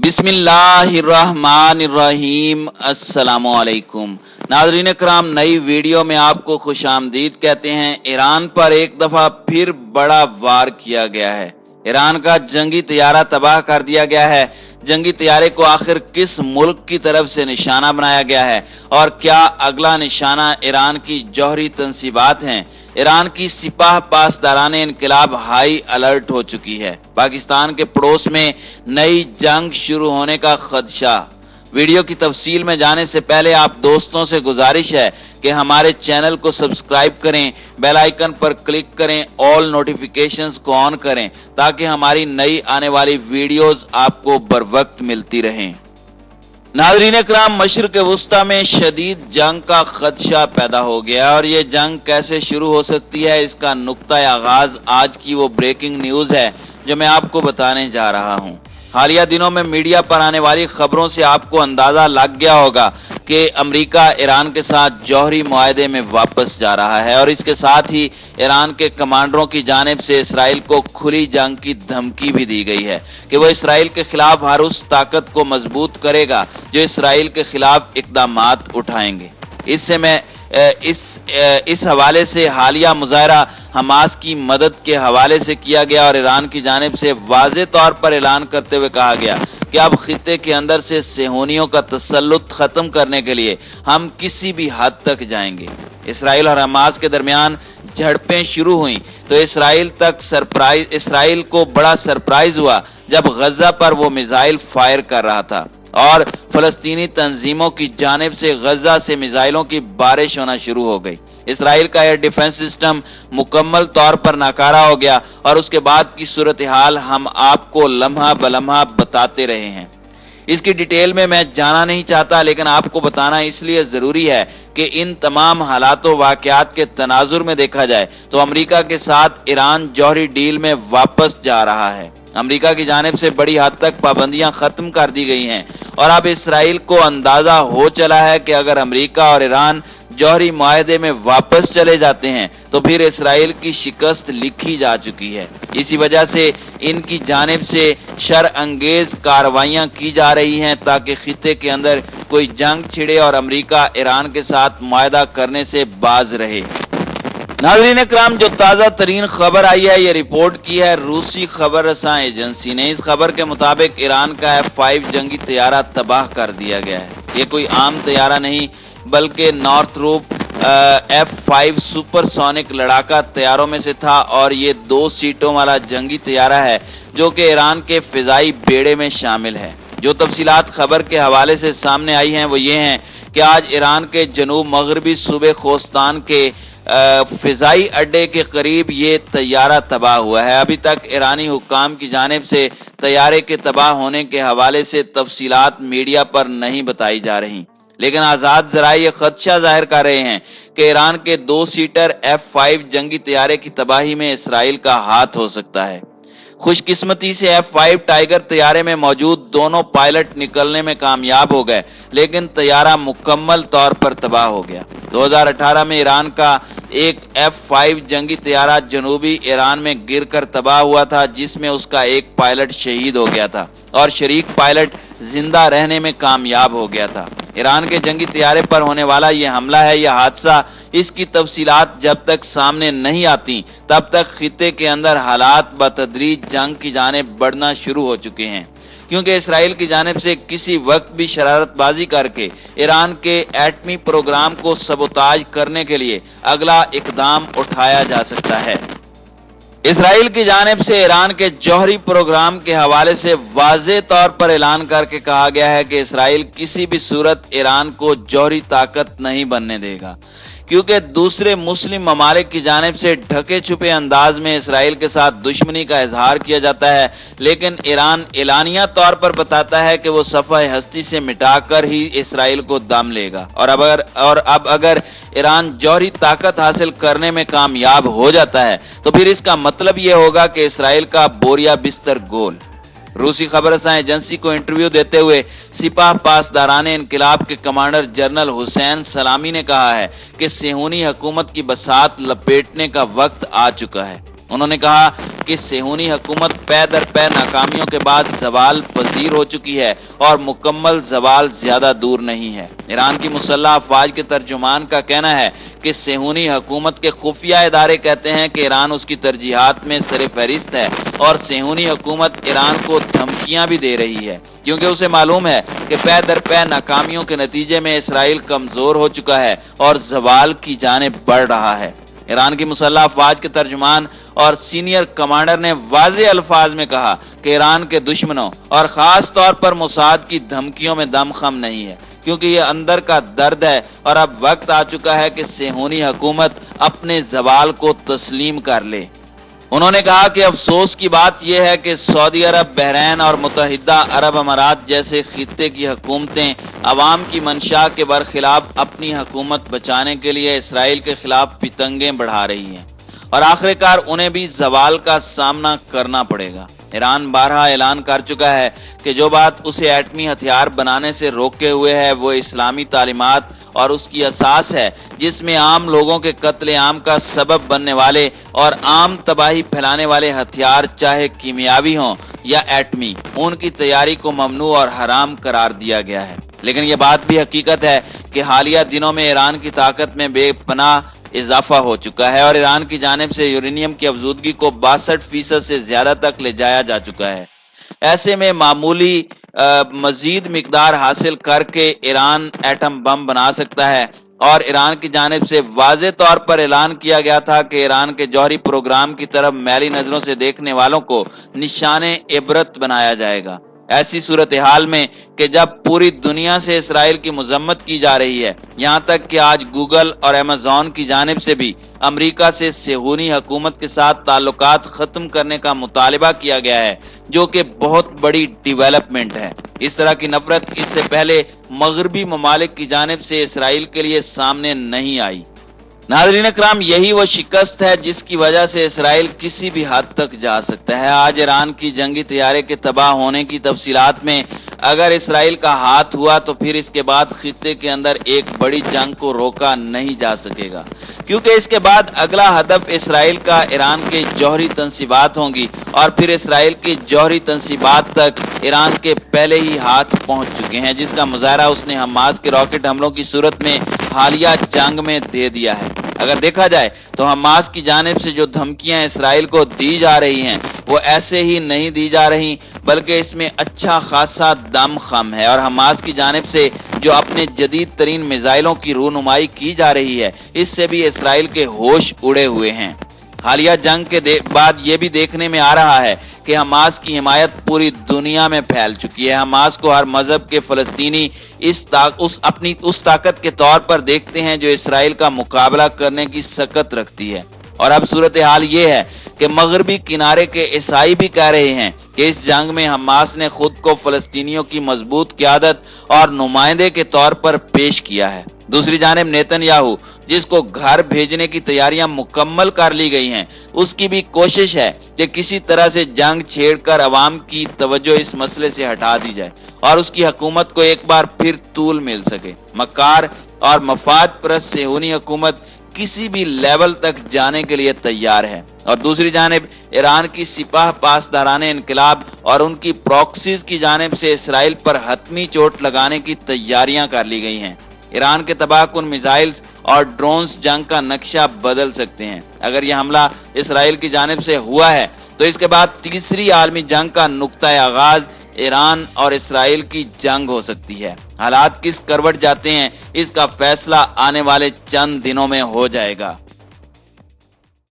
बिस्मिल्लाहिर्रहमानिर्रहीम। अस्सलामुअलैकुम नाज़रीन कराम, नई वीडियो में आपको खुश आमदीद कहते हैं। ईरान पर एक दफ़ा फिर बड़ा वार किया गया है। ईरान का जंगी तैयारा तबाह कर दिया गया है। जंगी तैयारे को आखिर किस मुल्क की तरफ से निशाना बनाया गया है और क्या अगला निशाना ईरान की जौहरी तंसीबात हैं? ईरान की सिपाह पासदाराने इनकलाब हाई अलर्ट हो चुकी है। पाकिस्तान के पड़ोस में नई जंग शुरू होने का खदशा। वीडियो की तफसील में जाने से पहले आप दोस्तों से गुजारिश है कि हमारे चैनल को सब्सक्राइब करें, बेल आइकन पर क्लिक करें, ऑल नोटिफिकेशंस को ऑन करें ताकि हमारी नई आने वाली वीडियोस आपको बर वक्त मिलती रहें। नाज़रीन कराम, मशरिक़ वुस्ता में शदीद जंग का खदशा पैदा हो गया और ये जंग कैसे शुरू हो सकती है, इसका नुक्ता आगाज आज की वो ब्रेकिंग न्यूज़ है जो मैं आपको बताने जा रहा हूँ। हालिया दिनों में मीडिया पर आने वाली खबरों से आपको अंदाजा लग गया होगा कि अमेरिका ईरान के साथ जौहरी मुआहदे में वापस जा रहा है और इसके साथ ही ईरान के कमांडरों की जानिब से इसराइल को खुली जंग की धमकी भी दी गई है कि वो इसराइल के खिलाफ हर उस ताकत को मजबूत करेगा जो इसराइल के खिलाफ इक़दामात उठाएंगे। इससे मैं इस हवाले से हालिया मुजाहरा हमास की मदद के हवाले से किया गया और ईरान की जानिब से वाज़े तौर पर ऐलान करते हुए कहा गया कि अब खित्ते के अंदर से सेहूनियों का तसल्लुत खत्म करने के लिए हम किसी भी हद तक जाएंगे। इसराइल और हमास के दरमियान झड़पें शुरू हुई तो इसराइल को बड़ा सरप्राइज हुआ जब गजा पर वो मिसाइल फायर कर रहा था और फलस्तीनी तंजीमों की जानिब से गजा से मिसाइलों की बारिश होना शुरू हो गई। इसराइल का एयर डिफेंस सिस्टम मुकम्मल तौर पर नाकारा हो गया और उसके बाद की सूरत हाल हम आपको लम्हा बलम्हा बताते रहे हैं। इसकी डिटेल में मैं जाना नहीं चाहता, लेकिन आपको बताना इसलिए ज़रूरी है कि इन तमाम हालातों वाक़यात के तनाजुर में देखा जाए तो अमेरिका के साथ ईरान जौहरी डील में वापस जा रहा है। अमेरिका की जानिब से बड़ी हद तक पाबंदियां खत्म कर दी गई हैं और अब इसराइल को अंदाजा हो चला है कि अगर अमेरिका और ईरान जौहरी मुआहदे में वापस चले जाते हैं तो फिर इसराइल की शिकस्त लिखी जा चुकी है। इसी वजह से इनकी जानिब से शर अंगेज कार्रवाइयां की जा रही हैं ताकि खित्ते के अंदर कोई जंग छिड़े और अमेरिका ईरान के साथ मुआहदा करने से बाज रहे। नाज़रीन कराम, जो ताज़ा तरीन खबर आई है ये रिपोर्ट की है रूसी खबर रसां एजेंसी ने। इस खबर के मुताबिक ईरान का F-5 जंगी तैयारा तबाह कर दिया गया है। ये कोई आम तैयारा नहीं बल्कि नॉर्थरोप F-5 सुपरसोनिक लड़ाका तैयारों में से था और ये 2 सीटों वाला जंगी तैयारा है जो कि ईरान के फिजाई बेड़े में शामिल है। जो तफसीलात खबर के हवाले से सामने आई हैं वो ये हैं कि आज ईरान के जनूब मगरबी सूबे खोस्तान के फिजाई अड्डे के करीब ये तैयारा तबाह हुआ है। अभी तक ईरानी हुक्काम की जानिब से तैयारे के तबाह होने के हवाले से तफसीलात मीडिया पर नहीं बताई जा रही, लेकिन आज़ाद ज़राए ये खदशा जाहिर कर रहे हैं कि ईरान के 2 सीटर F-5 जंगी तैयारे की तबाही में इसराइल का हाथ हो सकता है। खुशकिस्मती से F-5 टाइगर तैयारे में मौजूद दोनों पायलट निकलने में कामयाब हो गए, लेकिन तैयारा मुकम्मल तौर पर तबाह हो गया। 2018 में ईरान का एक F-5 जंगी तैयारा जनूबी ईरान में गिरकर तबाह हुआ था जिसमें उसका एक पायलट शहीद हो गया था और शरीक पायलट जिंदा रहने में कामयाब हो गया था। ईरान के जंगी तैयारे पर होने वाला ये हमला है, यह हादसा, इसकी तफसीलात जब तक सामने नहीं आती तब तक खित्ते के अंदर हालात बतदरीज जंग की जानिब बढ़ना शुरू हो चुके हैं, क्योंकि इसराइल की जानिब से किसी वक्त भी शरारतबाजी करके ईरान के एटमी प्रोग्राम को सबोताज करने के लिए अगला इकदाम उठाया जा सकता है। इसराइल की जानिब से ईरान के जौहरी प्रोग्राम के हवाले से वाज़े तौर पर ऐलान करके कहा गया है कि इसराइल किसी भी सूरत ईरान को जौहरी ताकत नहीं बनने देगा, क्योंकि दूसरे मुस्लिम ममालिक की जानिब से ढके छुपे अंदाज में इसराइल के साथ दुश्मनी का इजहार किया जाता है, लेकिन ईरान एलानिया तौर पर बताता है कि वो सफ़ह हस्ती से मिटाकर ही इसराइल को दम लेगा। और अब अगर ईरान जौहरी ताकत हासिल करने में कामयाब हो जाता है तो फिर इसका मतलब ये होगा कि इसराइल का बोरिया बिस्तर गोल। रूसी खबर रसां एजेंसी को इंटरव्यू देते हुए सिपाह पासदाराने इनकलाब के कमांडर जनरल हुसैन सलामी ने कहा है कि सेहूनी हुकूमत की बसात लपेटने का वक्त आ चुका है। उन्होंने कहा कि सेहूनी हुकूमत पै दर पै नाकामियों के बाद जवाल पजीर हो चुकी है और मुकम्मल जवाल ज्यादा दूर नहीं है। ईरान की मुसल्लह अफवाज के तर्जुमान का कहना है कि सेहूनी हुकूमत के खुफिया इदारे कहते हैं कि ईरान उसकी तरजीहात में सरफहरिस्त है और सेहूनी हुकूमत ईरान को धमकियां भी दे रही है, क्योंकि उसे मालूम है कि पै दर पै नाकामियों के नतीजे में इसराइल कमजोर हो चुका है और जवाल की जानिब बढ़ रहा है। ईरान की मुसल्लह अफवाज के तर्जुमान और सीनियर कमांडर ने वाज़े अल्फाज में कहा कि ईरान के दुश्मनों और ख़ास तौर पर मोसाद की धमकियों में दमखम नहीं है, क्योंकि ये अंदर का दर्द है और अब वक्त आ चुका है कि सेहूनी हुकूमत अपने जवाल को तस्लीम कर ले। उन्होंने कहा कि अफसोस की बात यह है कि सऊदी अरब, बहरैन और मुत्तहिदा अरब अमारात जैसे खित्ते की हुकूमतें अवाम की मंशा के बरखिलाफ अपनी हुकूमत बचाने के लिए इसराइल के खिलाफ पितंगे बढ़ा रही हैं और आखिरकार उन्हें भी जवाल का सामना करना पड़ेगा। ईरान बारहा ऐलान कर चुका है कि जो बात उसे एटमी हथियार बनाने से रोके हुए है वो इस्लामी तालीमात और उसकी असास है, जिसमें आम लोगों के कत्ले आम का सबब बनने वाले और आम तबाही फैलाने वाले हथियार चाहे कीमियावी हों या एटमी, उनकी तैयारी को ममनू और हराम करार दिया गया है। लेकिन यह बात भी हकीकत है कि हालिया दिनों में ईरान की ताकत में बेपनाह इजाफा हो चुका है और ईरान की जानिब से यूरेनियम की अफजूदगी को 62% से ज्यादा तक ले जाया जा चुका है। ऐसे में मामूली मजीद मिकदार हासिल करके ईरान एटम बम बना सकता है और ईरान की जानिब से वाज़े तौर पर ऐलान किया गया था कि ईरान के जौहरी प्रोग्राम की तरफ मैली नजरों से देखने वालों को निशाने इबरत बनाया जाएगा। ऐसी सूरत हाल में कि जब पूरी दुनिया से इसराइल की मजम्मत की जा रही है, यहाँ तक कि आज गूगल और अमेज़न की जानिब से भी अमेरिका से सेहूनी हुकूमत के साथ ताल्लुकात खत्म करने का मुतालिबा किया गया है, जो कि बहुत बड़ी डेवलपमेंट है। इस तरह की नफरत इससे पहले मगरबी ममालिक की जानिब से इसराइल के लिए सामने नहीं आई। नाज़रीन इकराम, यही वो शिकस्त है जिसकी वजह से इसराइल किसी भी हद तक जा सकता है। आज ईरान की जंगी तैयारी के तबाह होने की तफसीलात में अगर इसराइल का हाथ हुआ तो फिर इसके बाद खित्ते के अंदर एक बड़ी जंग को रोका नहीं जा सकेगा, क्योंकि इसके बाद अगला हदफ इसराइल का ईरान के जौहरी तंसीबात होंगी और फिर इसराइल की जौहरी तंसीबात तक ईरान के पहले ही हाथ पहुंच चुके हैं, जिसका मुजाहरा उसने हमास के रॉकेट हमलों की सूरत में हालिया जंग में दे दिया है। अगर देखा जाए तो हमास की जानिब से जो धमकियां इसराइल को दी जा रही हैं वो ऐसे ही नहीं दी जा रही, बल्कि इसमें अच्छा खासा दमखम है और हमास की जानिब से जो अपने जदीद तरीन मिसाइलों की रूनुमाई की जा रही है, इससे भी इसराइल के होश उड़े हुए हैं। हालिया जंग के बाद ये भी देखने में आ रहा है कि हमास की हिमायत पूरी दुनिया में फैल चुकी है। हमास को हर मजहब के फलस्तीनी उस ताकत के तौर पर देखते हैं जो इसराइल का मुकाबला करने की सकत रखती है। और अब सूरत हाल ये है कि मगरबी किनारे के ईसाई भी कह रहे हैं कि इस जंग में हमास ने खुद को फलस्तीनियों की मजबूत क़यादत और नुमाइंदे के तौर पर पेश किया है। दूसरी जानिब नेतन्याहू, जिसको घर भेजने की तैयारियां मुकम्मल कर ली गई हैं, उसकी भी कोशिश है कि किसी तरह से जंग छेड़कर अवाम की तवज्जो इस मसले से हटा दी जाए और उसकी हुकूमत को एक बार फिर तूल मिल सके। मक्कार और मफाद परस्त सेहूनी हुकूमत किसी भी लेवल तक जाने के लिए तैयार है और दूसरी जानिब ईरान की सिपाह पासदाराने इनकलाब और उनकी प्रॉक्सीज की जानिब से इसराइल पर हतमी चोट लगाने की तैयारियां कर ली गई हैं। ईरान के तबाहकुन मिसाइल्स और ड्रोन्स जंग का नक्शा बदल सकते हैं। अगर यह हमला इसराइल की जानिब से हुआ है तो इसके बाद तीसरी आलमी जंग का नुक्ता आगाज ईरान और इसराइल की जंग हो सकती है। हालात किस करवट जाते हैं, इसका फैसला आने वाले चंद दिनों में हो जाएगा।